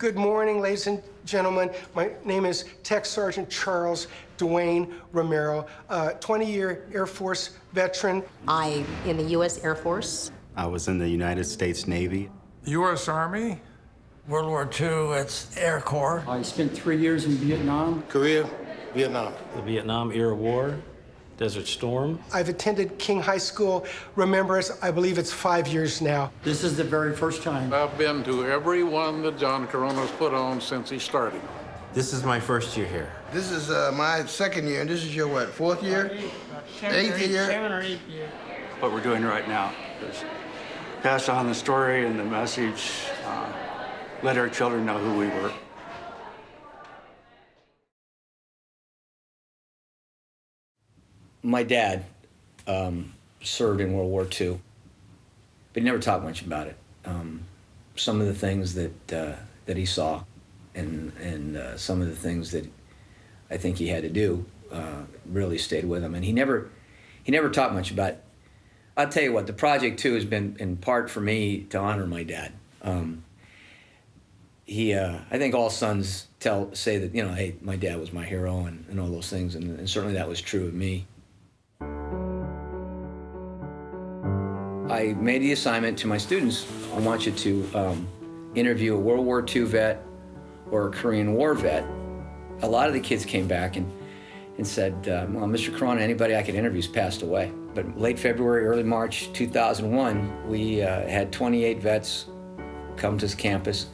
Good morning, ladies and gentlemen. My name is Tech Sergeant Charles Dwayne Romero, 20-year Air Force veteran. I in the U.S. Air Force. I was in the United States Navy. U.S. Army, World War II, it's Air Corps. I spent 3 years in Vietnam. Korea, Vietnam. The Vietnam-era war, Desert Storm. I've attended King High School. Remember, I believe it's 5 years now. This is the very first time. I've been to every one that John Corona's put on since he started. This is my first year here. This is my second year, and this is your what, fourth year? Eighth year? 7 or 8 years. What we're doing right now is pass on the story and the message, let our children know who we were. My dad served in World War II, but he never talked much about it. Some of the things that he saw and some of the things that I think he had to do really stayed with him. And he never talked much about it. I'll tell you what, the project too has been in part for me to honor my dad. I think all sons say that, hey, my dad was my hero and all those things, and certainly that was true of me. I made the assignment to my students, I want you to interview a World War II vet or a Korean War vet. A lot of the kids came back and said, well, Mr. Corona, anybody I could interview's passed away. But late February, early March 2001, we had 28 vets come to this campus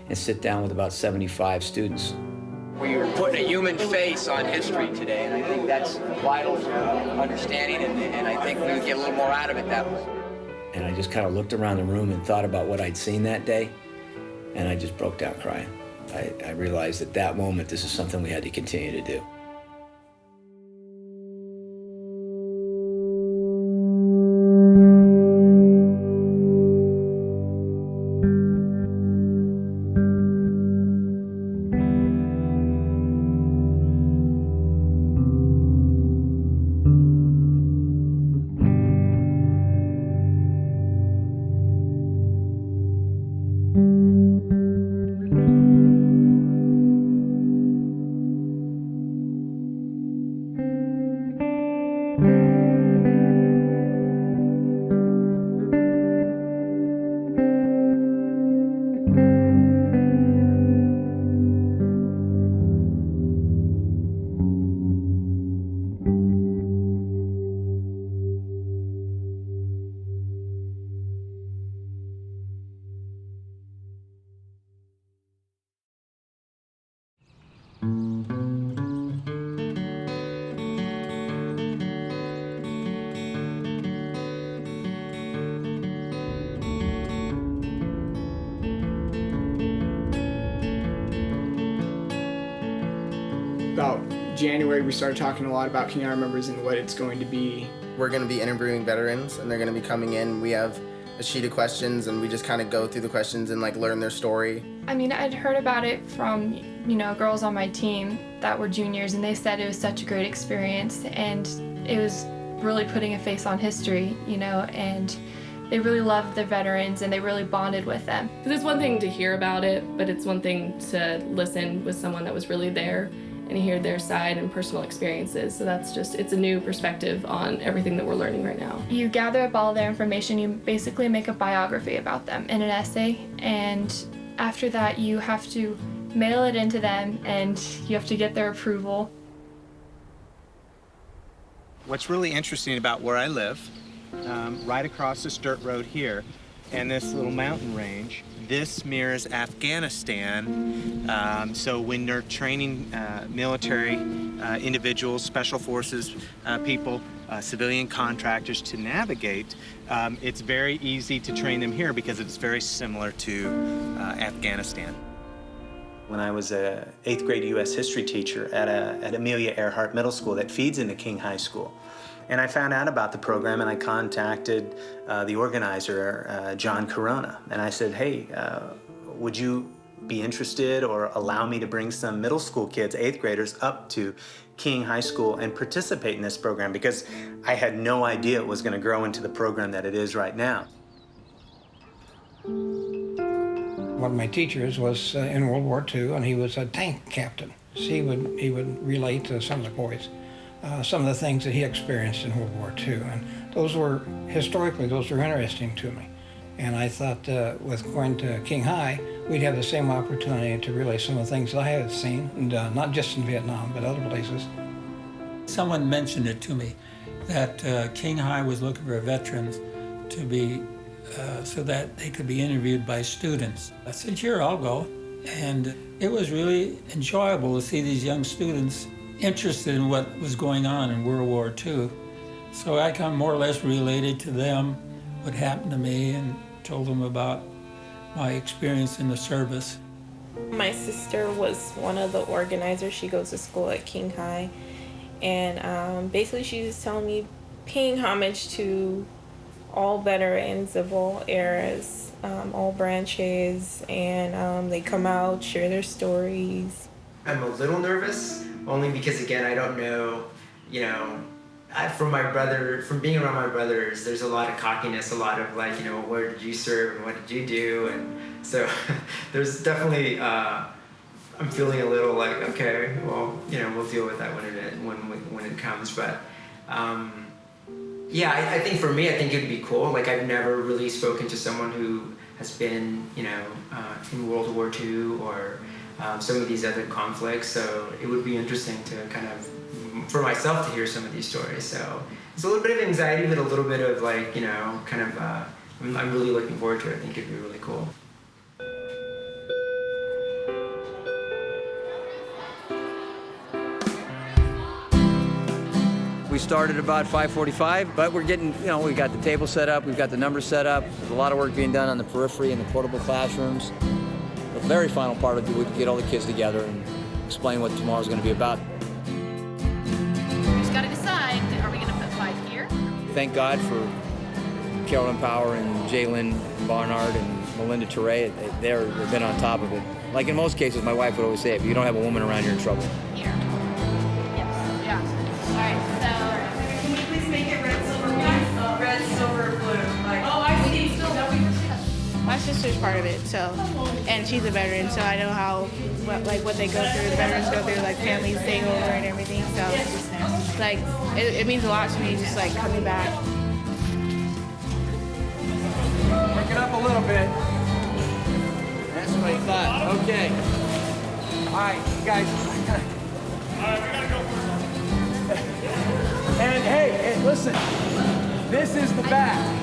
and sit down with about 75 students. We're putting a human face on history today, and I think that's vital for understanding, and I think we would get a little more out of it that way. And I just kind of looked around the room and thought about what I'd seen that day, and I just broke down crying. I realized at that moment this is something we had to continue to do. About January, we started talking a lot about King Honor members and what it's going to be. We're going to be interviewing veterans, and they're going to be coming in. We have a sheet of questions, and we just kind of go through the questions and learn their story. I mean, I'd heard about it from, girls on my team that were juniors, and they said it was such a great experience, and it was really putting a face on history, and they really loved their veterans, and they really bonded with them. Because it's one thing to hear about it, but it's one thing to listen with someone that was really there and hear their side and personal experiences. So it's a new perspective on everything that we're learning right now. You gather up all their information, you basically make a biography about them in an essay, and after that you have to mail it into them and you have to get their approval. What's really interesting about where I live, right across this dirt road here, and this little mountain range, this mirrors Afghanistan. So when they're training military individuals, special forces people, civilian contractors to navigate, it's very easy to train them here because it's very similar to Afghanistan. When I was a 8th grade U.S. history teacher at Amelia Earhart Middle School that feeds into King High School. And I found out about the program, and I contacted the organizer, John Corona, and I said, hey, would you be interested or allow me to bring some middle school kids, 8th graders, up to King High School and participate in this program? Because I had no idea it was going to grow into the program that it is right now. One of my teachers was in World War II, and he was a tank captain. So he would relate to some of the boys some of the things that he experienced in World War II, and those were historically interesting to me. And I thought with going to King High, we'd have the same opportunity to relay some of the things that I had seen and done, not just in Vietnam, but other places. Someone mentioned it to me that King High was looking for veterans to be so that they could be interviewed by students. I said, sure, I'll go. And it was really enjoyable to see these young students interested in what was going on in World War II. So I kind of more or less related to them what happened to me and told them about my experience in the service. My sister was one of the organizers. She goes to school at King High. And basically she was telling me, paying homage to all veterans of all eras, all branches, and they come out, share their stories. I'm a little nervous, only because, again, I don't know, from being around my brothers, there's a lot of cockiness, a lot of like, where did you serve and what did you do? And so there's definitely, I'm feeling a little like, okay, well, we'll deal with that when it comes. But yeah, I think for me, I think it'd be cool. Like, I've never really spoken to someone who has been, in World War II or some of these other conflicts. So it would be interesting to kind of, for myself, to hear some of these stories. So it's a little bit of anxiety, but a little bit of like, kind of, I'm really looking forward to it. I think it'd be really cool. We started about 5:45, but we're getting, we got the table set up, we've got the numbers set up. There's a lot of work being done on the periphery and the portable classrooms. The very final part of it would get all the kids together and explain what tomorrow's going to be about. We just got to decide, are we going to put 5 here? Thank God for Carolyn Power and Jalen Barnard and Melinda Teray. They've been on top of it. Like in most cases, my wife would always say, if you don't have a woman around, you're in trouble. Here. Yes. Yeah. All right, so can you please make it red, silver, blue? Red, silver, blue. Like, oh, I see. My sister's part of it, so, and she's a veteran, so I know what they go through. The veterans go through, like, families staying over and everything, so, like, it means a lot to me, just, like, coming back. Pick it up a little bit. That's what I thought. Okay. All right, you guys. All right, we gotta go for it. And hey, listen, this is the back.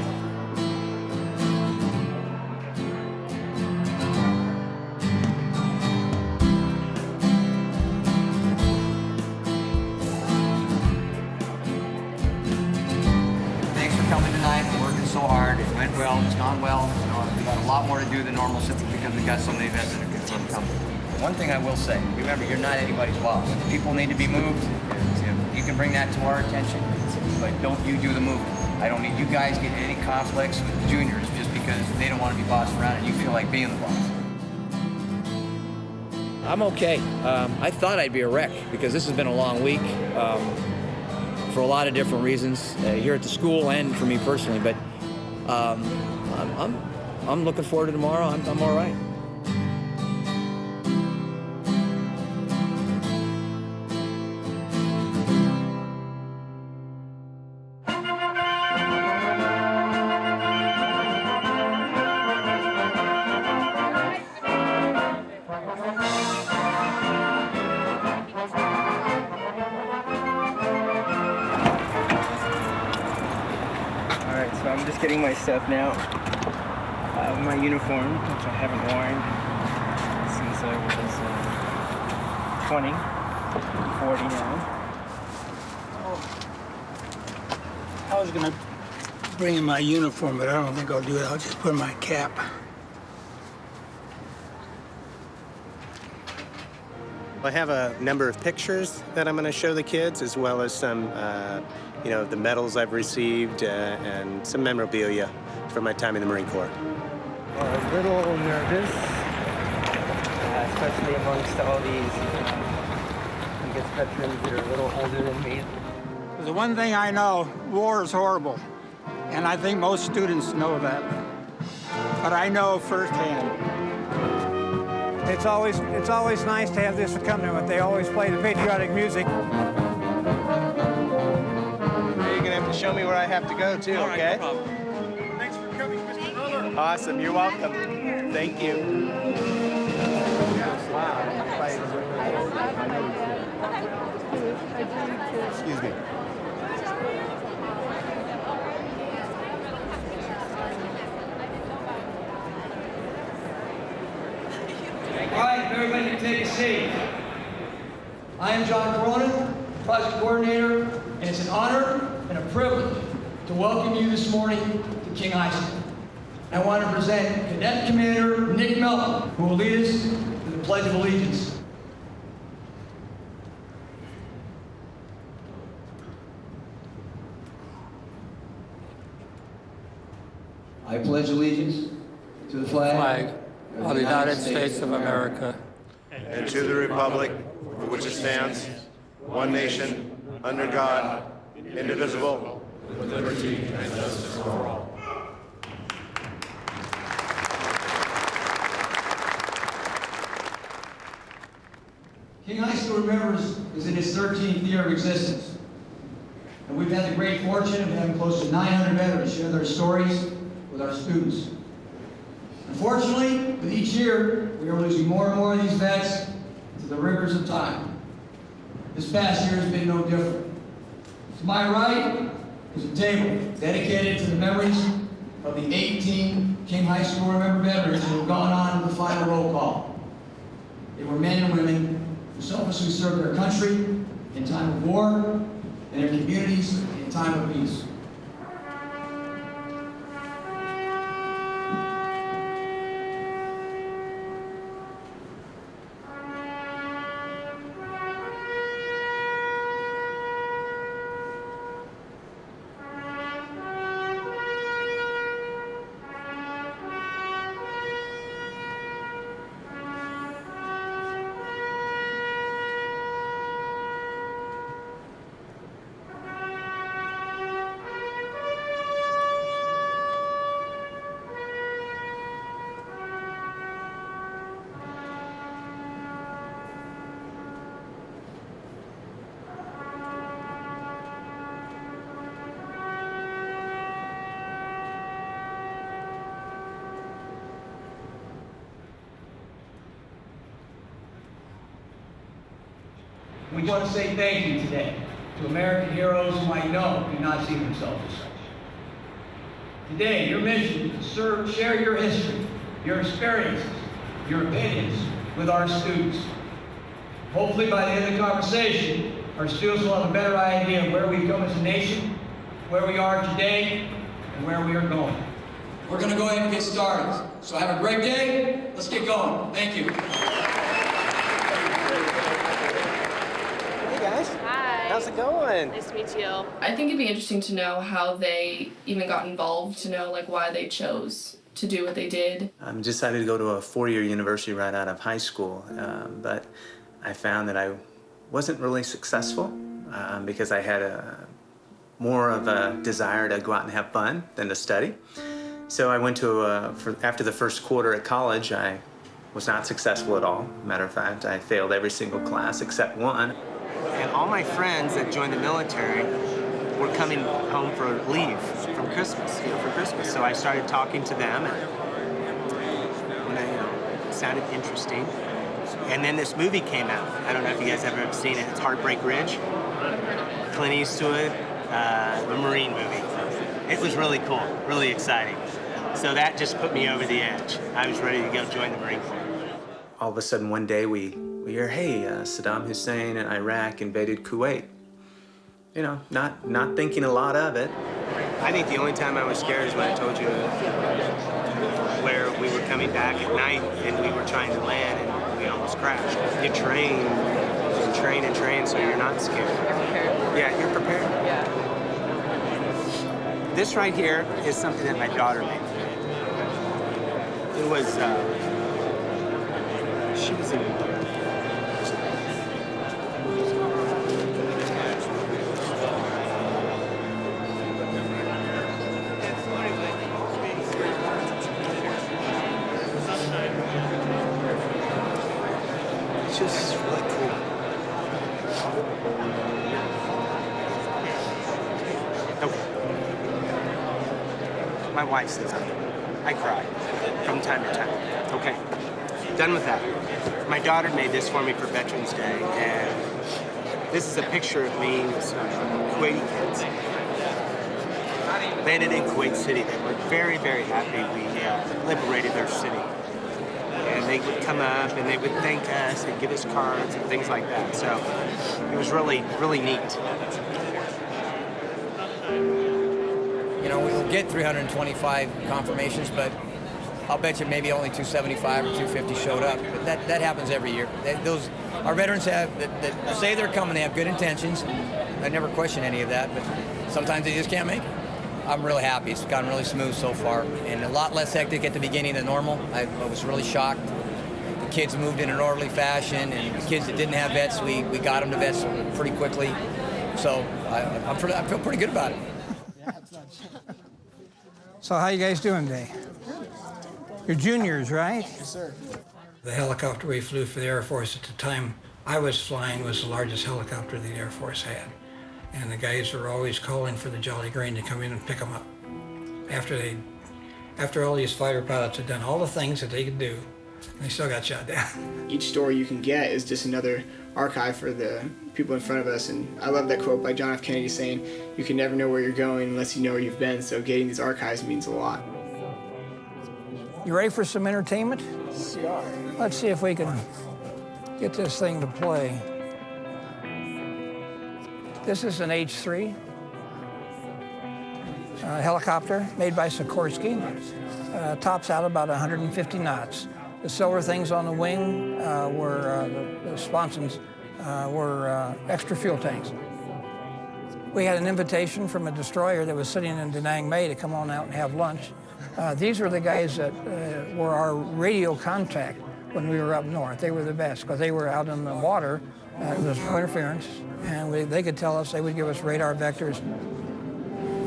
So hard. It went well. It's gone well. We got a lot more to do than normal simply because we got so many vets that are coming. One thing I will say, remember, you're not anybody's boss. People need to be moved. You can bring that to our attention, but don't you do the moving. I don't need you guys getting any conflicts with the juniors just because they don't want to be bossed around and you feel like being the boss. I'm okay. I thought I'd be a wreck because this has been a long week. For a lot of different reasons here at the school and for me personally, but I'm looking forward to tomorrow. I'm all right. So I'm just getting my stuff now. My uniform, which I haven't worn since I was 20, 40 now. I was going to bring in my uniform, but I don't think I'll do it. I'll just put my cap. I have a number of pictures that I'm going to show the kids, as well as some, the medals I've received and some memorabilia from my time in the Marine Corps. A little nervous, especially amongst all these, veterans that are a little older than me. The one thing I know, war is horrible, and I think most students know that. But I know firsthand It's always nice to have this accompaniment. They always play the patriotic music. You're gonna have to show me where I have to go too, okay? No problem. Thanks for coming, Mr. Miller. Awesome, you're welcome. Thank you. Excuse me. All right, everybody can take a seat. I am John Corona, project coordinator, and it's an honor and a privilege to welcome you this morning to King High School. I want to present Cadet Commander Nick Melton, who will lead us to the Pledge of Allegiance. I pledge allegiance to the flag of the United States of America, and to the republic for which it stands, one nation, under God, indivisible, with liberty and justice for all. King High School Remembers is in its 13th year of existence. And we've had the great fortune of having close to 900 veterans share their stories with our students. Unfortunately, with each year, we are losing more and more of these vets to the rigors of time. This past year has been no different. To my right is a table dedicated to the memories of the 18 King High School Remember veterans who have gone on to the final roll call. They were men and women who selflessly served their country in time of war and their communities in time of peace. We want to say thank you today to American heroes who I know do not see themselves as such. Today, your mission is to share your history, your experiences, your opinions with our students. Hopefully by the end of the conversation, our students will have a better idea of where we've come as a nation, where we are today, and where we are going. We're going to go ahead and get started. So have a great day. Let's get going. Thank you. How's it going? Nice to meet you. I think it'd be interesting to know how they even got involved, to know like why they chose to do what they did. I decided to go to a four-year university right out of high school, but I found that I wasn't really successful because I had more of a desire to go out and have fun than to study. So I went to, after the first quarter at college, I was not successful at all. Matter of fact, I failed every single class except one. And all my friends that joined the military were coming home for leave from Christmas, for Christmas. So I started talking to them, and it sounded interesting. And then this movie came out. I don't know if you guys ever have seen it. It's Heartbreak Ridge. Clint Eastwood, the Marine movie. It was really cool, really exciting. So that just put me over the edge. I was ready to go join the Marine Corps. All of a sudden one day we hear, hey, Saddam Hussein and Iraq invaded Kuwait. You know, not thinking a lot of it. I think the only time I was scared is when I told you where we were coming back at night and we were trying to land and we almost crashed. You train and train and train so you're not scared. You're prepared. Yeah, you're prepared. Yeah. This right here is something that my daughter made. It was, she was in it's just really cool. Okay. My wife says I cry from time to time. Okay. Done with that. My daughter made this for me for Veterans Day, and this is a picture of me with some Kuwaiti kids. Landed in Kuwait City. They were very, very happy we liberated their city. And they would come up and they would thank us and give us cards and things like that. So it was really, really neat. You know, we'll get 325 confirmations, but I'll bet you maybe only 275 or 250 showed up. But that happens every year. Our veterans that say they're coming, they have good intentions. I never question any of that, but sometimes they just can't make it. I'm really happy. It's gotten really smooth so far, and a lot less hectic at the beginning than normal. I was really shocked. The kids moved in an orderly fashion, and the kids that didn't have vets, we got them to vets pretty quickly. So I feel pretty good about it. So how you guys doing today? You're juniors, right? Yes, sir. The helicopter we flew for the Air Force at the time I was flying was the largest helicopter the Air Force had. And the guys were always calling for the Jolly Green to come in and pick them up. After all these fighter pilots had done all the things that they could do, they still got shot down. Each story you can get is just another archive for the people in front of us. And I love that quote by John F. Kennedy saying, "You can never know where you're going unless you know where you've been." So getting these archives means a lot. You ready for some entertainment? Yes, we are. Let's see if we can get this thing to play. This is an H-3 helicopter made by Sikorsky. Tops out about 150 knots. The silver things on the wing were the sponsons were extra fuel tanks. We had an invitation from a destroyer that was sitting in Da Nang May to come on out and have lunch. These were the guys that were our radio contact when we were up north. They were the best because they were out in the water. It was no interference, and they could tell us, they would give us radar vectors.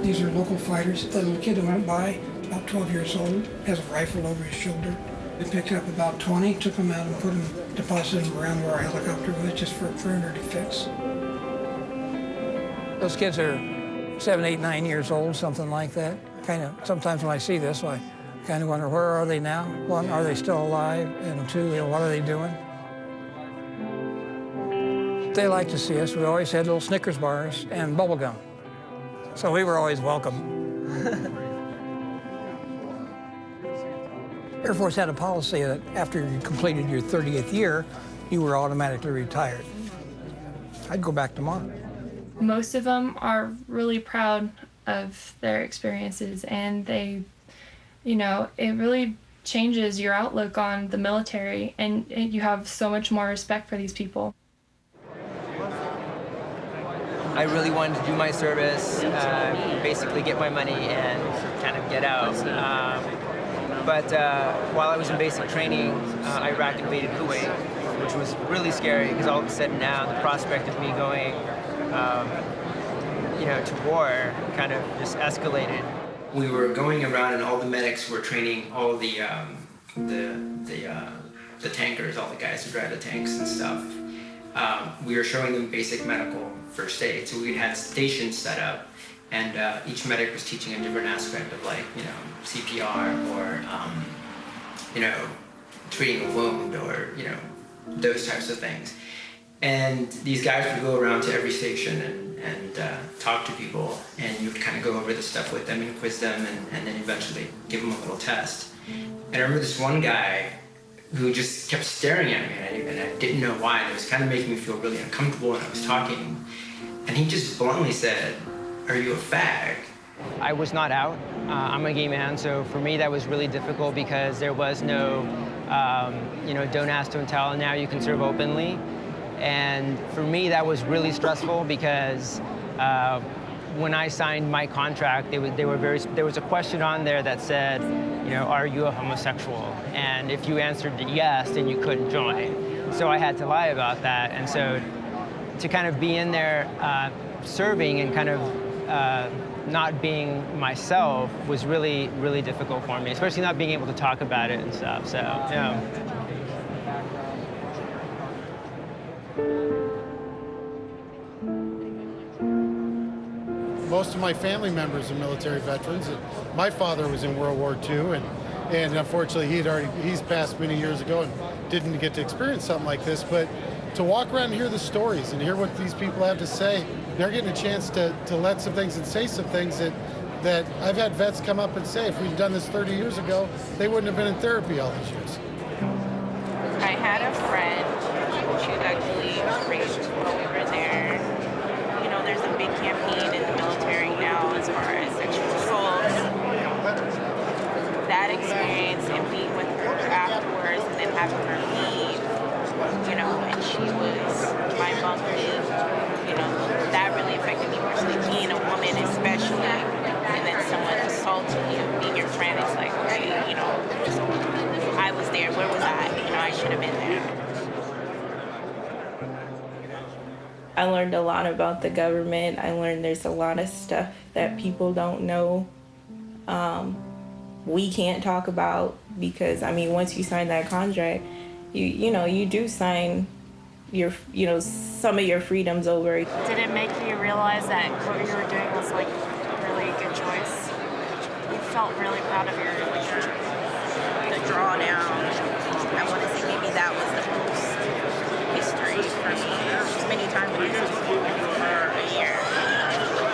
These are local fighters. The little kid that went by, about 12 years old, has a rifle over his shoulder. We picked up about 20, took them out and put them, deposited them around where our helicopter was, just for perimeter defense. Those kids are 7, 8, 9 years old, something like that. Sometimes when I see this, I kind of wonder, where are they now? One, are they still alive? And two, what are they doing? They like to see us. We always had little Snickers bars and bubble gum. So we were always welcome. Air Force had a policy that after you completed your 30th year, you were automatically retired. I'd go back tomorrow. Most of them are really proud of their experiences, and they, it really changes your outlook on the military, and you have so much more respect for these people. I really wanted to do my service, basically get my money and kind of get out. But while I was in basic training, Iraq invaded Kuwait, which was really scary because all of a sudden now the prospect of me going, to war kind of just escalated. We were going around and all the medics were training all the tankers, all the guys who drive the tanks and stuff. We were showing them basic medical first aid. So we had stations set up, and each medic was teaching a different aspect of CPR or treating a wound or those types of things. And these guys would go around to every station and talk to people, and you would kind of go over the stuff with them and quiz them, and then eventually give them a little test. And I remember this one guy who just kept staring at me, and I didn't know why. It was kind of making me feel really uncomfortable when I was talking. And he just bluntly said, "Are you a fag?" I was not out. I'm a gay man, so for me that was really difficult because there was no, don't ask, don't tell, and now you can serve openly. And for me that was really stressful because when I signed my contract, there was a question on there that said, are you a homosexual? And if you answered yes, then you couldn't join. So I had to lie about that. And so to kind of be in there serving and kind of not being myself was really, really difficult for me, especially not being able to talk about it and stuff. So, Most of my family members are military veterans. My father was in World War II, and unfortunately he's passed many years ago and didn't get to experience something like this. But to walk around and hear the stories and hear what these people have to say, they're getting a chance to let some things and say some things that I've had vets come up and say, if we'd done this 30 years ago, they wouldn't have been in therapy all these years. I had a friend, she was actually raped while we were there. You know, there's a big campaign in the military now as far as sexual assault. That experience and being with her afterwards and then having her leave, you know, and she was my bunk dude, you know, that really affected me personally. Being a woman especially, and then someone assaulting you, being your friend, it's like, okay, you know, I was there, where was I? You know, I should have been there. I learned a lot about the government. I learned there's a lot of stuff that people don't know. We can't talk about because, I mean, once you sign that contract, you know, you do sign your, you know, some of your freedoms over. Did it make you realize that what you were doing was like a really good choice? You felt really proud of your the drawdown. I want to say maybe that was the most history for me. Many times we used for a year,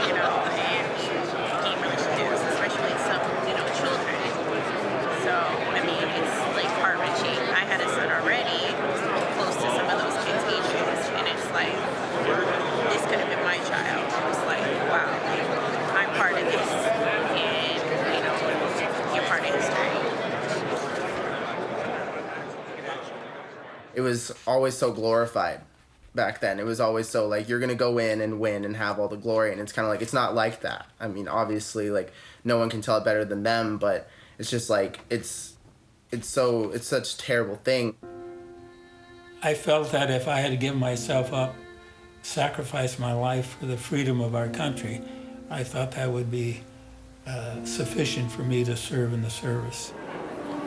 you know, and became really reduced, especially some, you know, children. So, I mean, it's like heart-wrenching. I had a son already, close to some of those kids' ages, and it's like, this could have been my child. It's like, wow, I'm part of this, and, you know, you're part of history. It was always so glorified back then. It was always so like, you're gonna go in and win and have all the glory, and it's kind of like, it's not like that. I mean, obviously, like, no one can tell it better than them, but it's just like, it's such a terrible thing. I felt that if I had to give myself up, sacrifice my life for the freedom of our country, I thought that would be sufficient for me to serve in the service.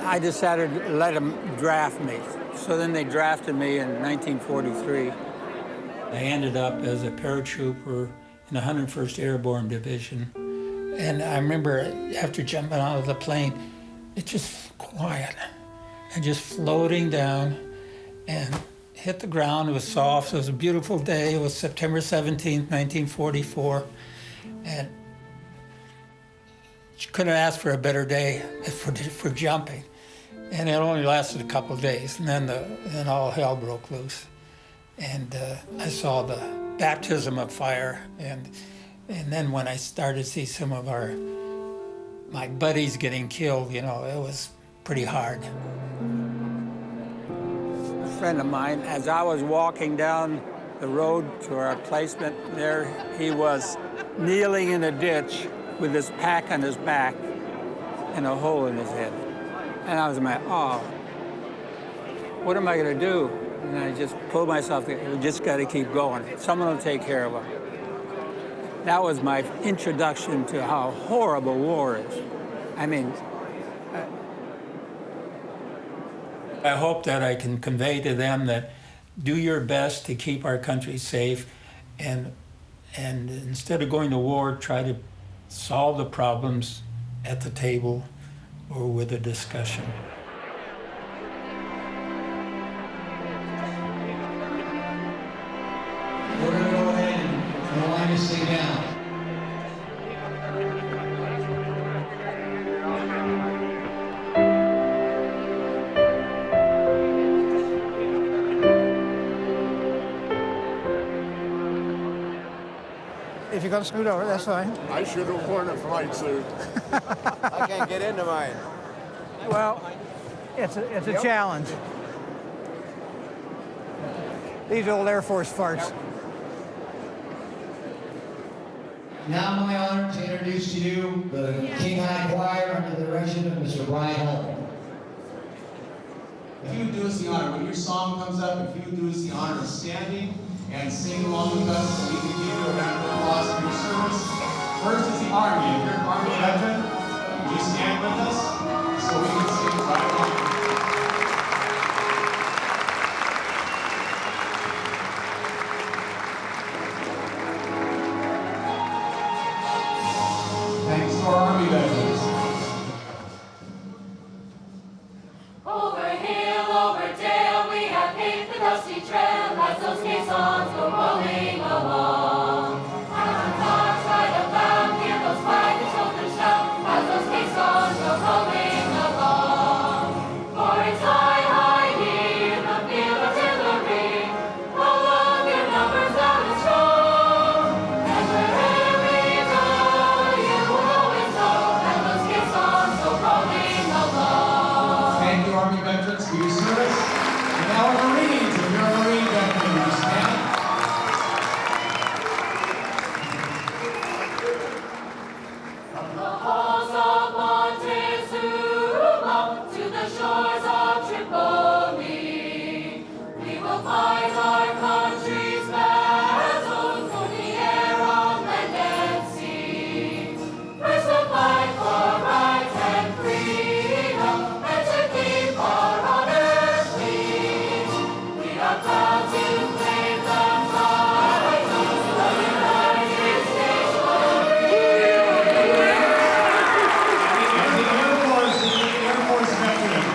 I decided to let them draft me. So then they drafted me in 1943. I ended up as a paratrooper in the 101st Airborne Division. And I remember after jumping out of the plane, it's just quiet and just floating down and hit the ground. It was soft. It was a beautiful day. It was September 17th, 1944. And you couldn't ask for a better day for jumping. And it only lasted a couple of days, and then all hell broke loose. And I saw the baptism of fire, and then when I started to see some of my buddies getting killed, you know, it was pretty hard. A friend of mine, as I was walking down the road to our placement there, he was kneeling in a ditch with his pack on his back and a hole in his head. And I was like, oh, what am I going to do? And I just pulled myself together. We just got to keep going. Someone will take care of him. That was my introduction to how horrible war is. I mean, I hope that I can convey to them that do your best to keep our country safe, and instead of going to war, try to solve the problems at the table or with a discussion. We're going to go ahead and line this thing down. if you're going to scoot over, that's fine. I should have worn a flight suit. I can't get into mine. Well, it's a challenge. These old Air Force farts. Now my honor to introduce to you the King High Choir under the direction of Mr. Brian Holm. If you would do us the honor, when your song comes up, if you would do us the honor of standing and sing along with us so we can give you a round of applause for your service. First is the Army. If you're an Army veteran, would you stand with us so we can sing right along? to our Army veterans. Over hill, over dale, we have paved the dusty trail as those caissons go rolling along. And on cars ride about, hear those wagon children shout as those caissons go rolling along. For it's high, high here, the field artillery, roll on your numbers loud and strong. And wherever we go, you will always know that those caissons go rolling along. Thank you, Army veterans, for your service. And now our Marines, if you're a Marine veteran, would you stand? From the halls of Montezuma to the shores of Tripoli, we will fight our country's battles for the air, on land and sea. First to fight for rights and freedom, and to keep our honor clean. We are proud to claim the flag of the United States Marines. And the Air Force veteran.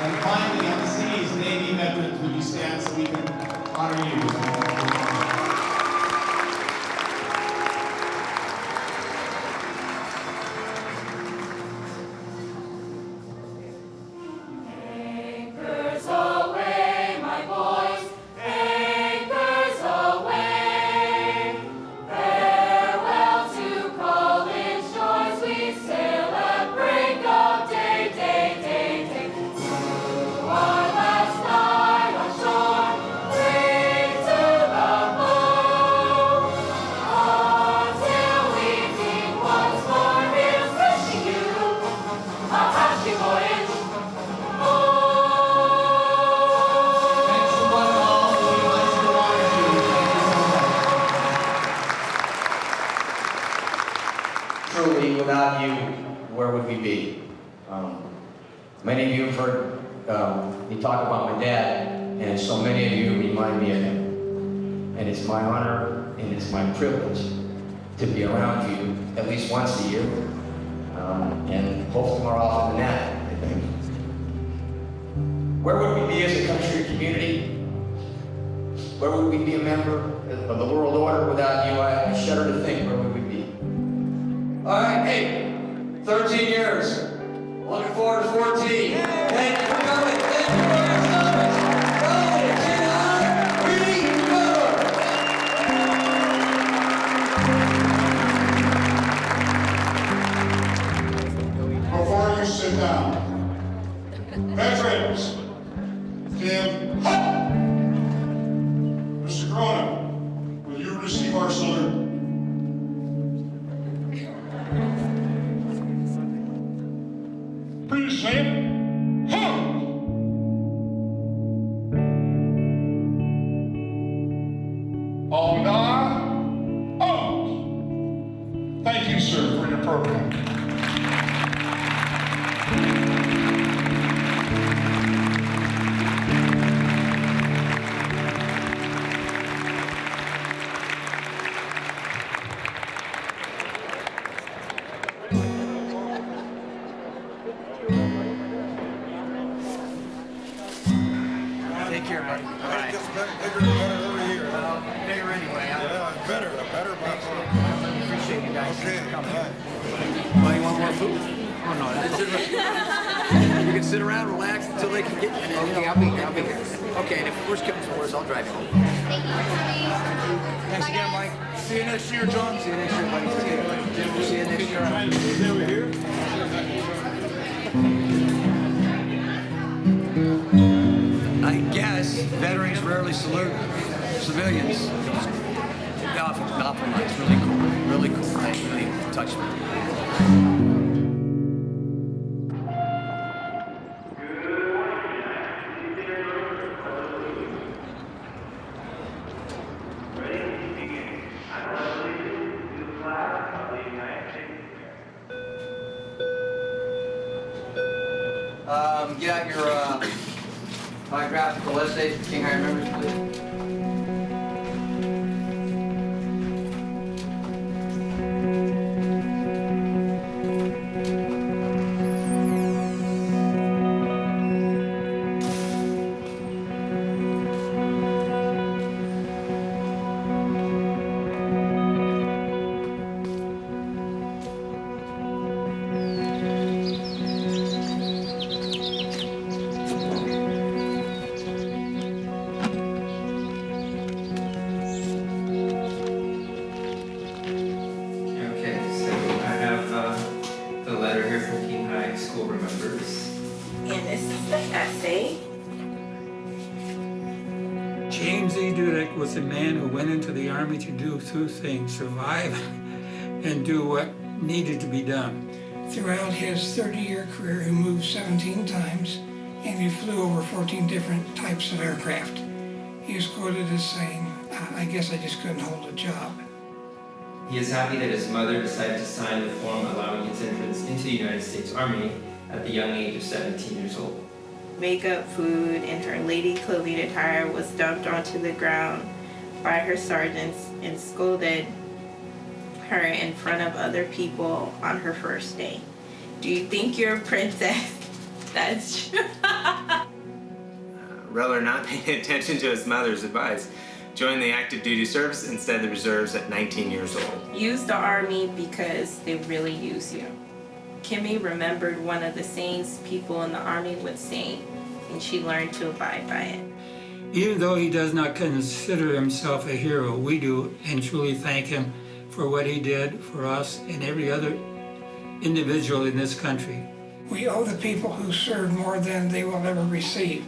And finally, on the seas, Navy veterans, would you stand so we can honor you? Anchors away, my boys, anchors away. Farewell to college shores, we sail at break of day, day, day, day. To our last night on shore, bring to the boat. Until we meet once more, here's wishing you a happy voyage. Thanks to one and all. We'd like to honor you. Thank you so much. Truly, without you, where would we be? Many of you have heard me talk about my dad, and so many of you remind me of him. And it's my honor and it's my privilege to be around you at least once a year, and hopefully more often than that, I think. Where would we be as a country or community? Where would we be a member of the world order without you? I shudder to think, where would we be? All right, hey, 13 years. Looking forward to 14. Thank you for coming. Thank you for your service. College in honor. Reading Before you sit down, veterans, Tim, Mr. Corona, will you receive our salute? Please say it. On our oath. Thank you, sir, for your program. Take care, buddy. All right. Bigger every year. Bigger anyway. Yeah, better, by far. Appreciate you guys coming. Well, you want more food? Oh, no. You can sit around, relax until they can get you. Okay, I'll be here. Okay, and if worse comes to worse, I'll drive you home. Thanks again, Mike. See you next year, John. See you next year, buddy. See you, buddy. Jim, we'll see you next year. Stay over here. I guess veterans rarely salute. civilians, it was awful nice, really cool, really cool. It really touched me. Get out your biographical essays for King High members, please. Was a man who went into the Army to do two things: survive and do what needed to be done. Throughout his 30-year career, he moved 17 times, and he flew over 14 different types of aircraft. He is quoted as saying, I guess I just couldn't hold a job. He is happy that his mother decided to sign the form allowing his entrance into the United States Army at the young age of 17 years old. Makeup, food, and her lady clothing attire was dumped onto the ground by her sergeants and scolded her in front of other people on her first day. Do you think you're a princess? That's true. Rather not paying attention to his mother's advice, joined the active duty service instead of the reserves at 19 years old. Use the Army because they really use you. Kimmy remembered one of the sayings people in the Army would say, and she learned to abide by it. Even though he does not consider himself a hero, we do, and truly thank him for what he did for us and every other individual in this country. We owe the people who serve more than they will ever receive.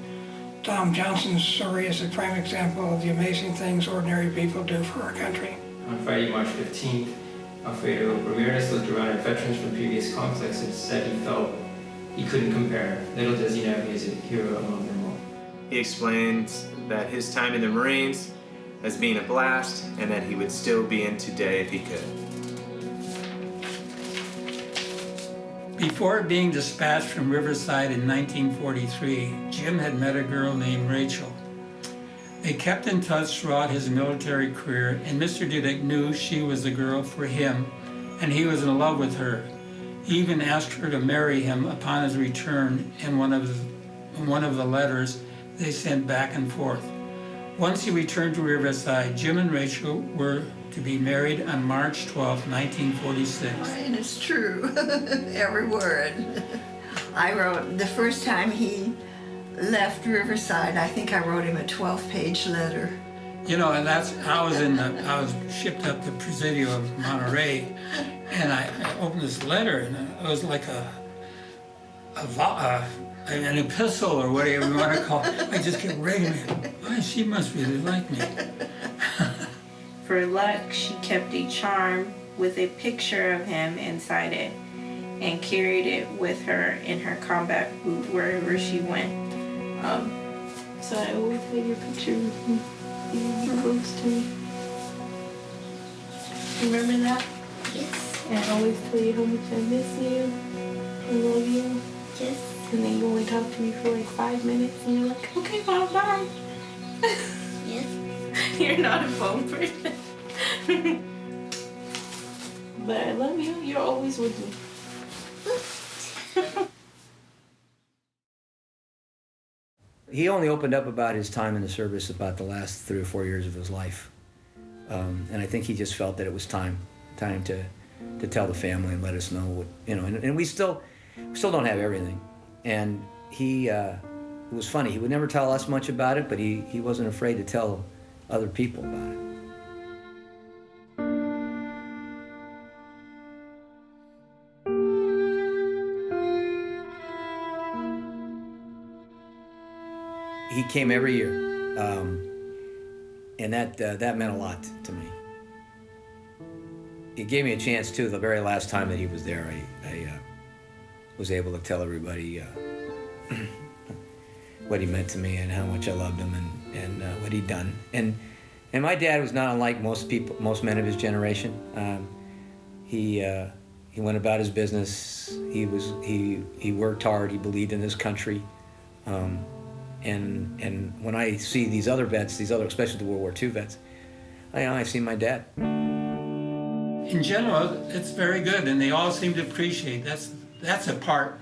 Tom Johnson's story is a prime example of the amazing things ordinary people do for our country. On Friday, March 15th, Alfredo Ramirez looked around at veterans from previous conflicts and said he felt he couldn't compare. Little does he know he is a hero among them all. He explained that his time in the Marines has been a blast and that he would still be in today if he could. Before being dispatched from Riverside in 1943, Jim had met a girl named Rachel. They kept in touch throughout his military career, and Mr. Dudek knew she was the girl for him, and he was in love with her. He even asked her to marry him upon his return in one of the letters they sent back and forth. Once he returned to Riverside, Jim and Rachel were to be married on March 12, 1946. And it's true, every word. I wrote, the first time he left Riverside, I think I wrote him a 12-page letter. You know, and I was shipped up to Presidio of Monterey, and I opened this letter, and it was like an epistle or whatever you want to call it. I just kept reading it. Boy, she must really like me. For luck, she kept a charm with a picture of him inside it and carried it with her in her combat boot wherever she went. So I always had your picture with me. You were close to me. Remember that? Yes. And I always tell you how much I miss you. I love you. Yes. And then you only talk to me for like 5 minutes and you're like, okay, Mom, bye. Yes. You're not a phone person. But I love you. You're always with me. He only opened up about his time in the service about the last 3 or 4 years of his life. And I think he just felt that it was time to tell the family and let us know what, you know, and we still don't have everything. And it was funny, he would never tell us much about it, but he wasn't afraid to tell other people about it. He came every year, And that meant a lot to me. It gave me a chance, too, the very last time that he was there, I was able to tell everybody what he meant to me and how much I loved him and what he'd done. And my dad was not unlike most men of his generation. He went about his business. He worked hard. He believed in this country. And when I see these other vets, especially the World War II vets, I see my dad. In general, it's very good, and they all seem to appreciate. That's a part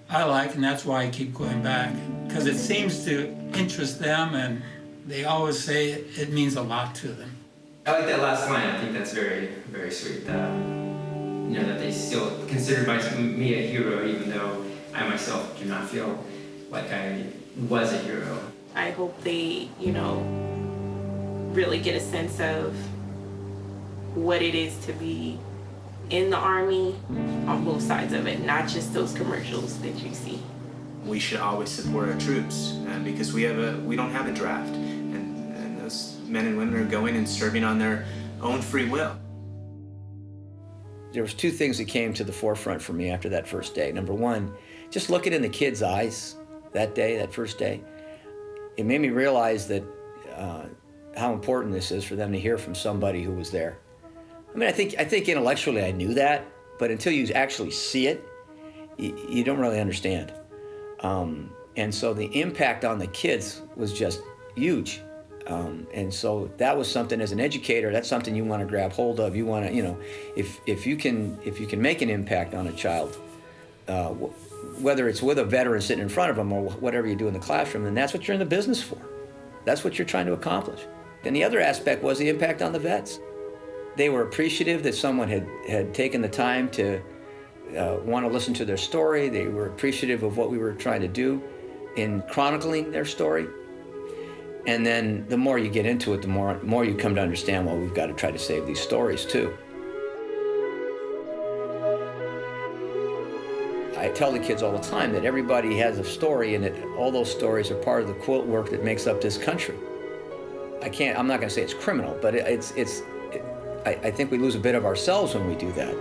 I like, and that's why I keep going back, because it seems to interest them, and they always say it means a lot to them. I like that last line. I think that's very, very sweet. That they still consider me a hero, even though I myself do not feel like I was a hero. I hope they, really get a sense of what it is to be in the Army on both sides of it, not just those commercials that you see. We should always support our troops because we don't have a draft, and those men and women are going and serving on their own free will. There was two things that came to the forefront for me after that first day. Number one, just looking in the kids' eyes that day, that first day, it made me realize that how important this is for them to hear from somebody who was there. I mean, I think intellectually I knew that, but until you actually see it, you don't really understand. And so the impact on the kids was just huge. And so that was something, as an educator, that's something you want to grab hold of. You want to, if you can make an impact on a child, whether it's with a veteran sitting in front of them or whatever you do in the classroom, then that's what you're in the business for. That's what you're trying to accomplish. And the other aspect was the impact on the vets. They were appreciative that someone had taken the time to want to listen to their story. They were appreciative of what we were trying to do in chronicling their story. And then the more you get into it, the more you come to understand, well, we've got to try to save these stories too. I tell the kids all the time that everybody has a story and that all those stories are part of the quilt work that makes up this country. I'm not going to say it's criminal, but I think we lose a bit of ourselves when we do that.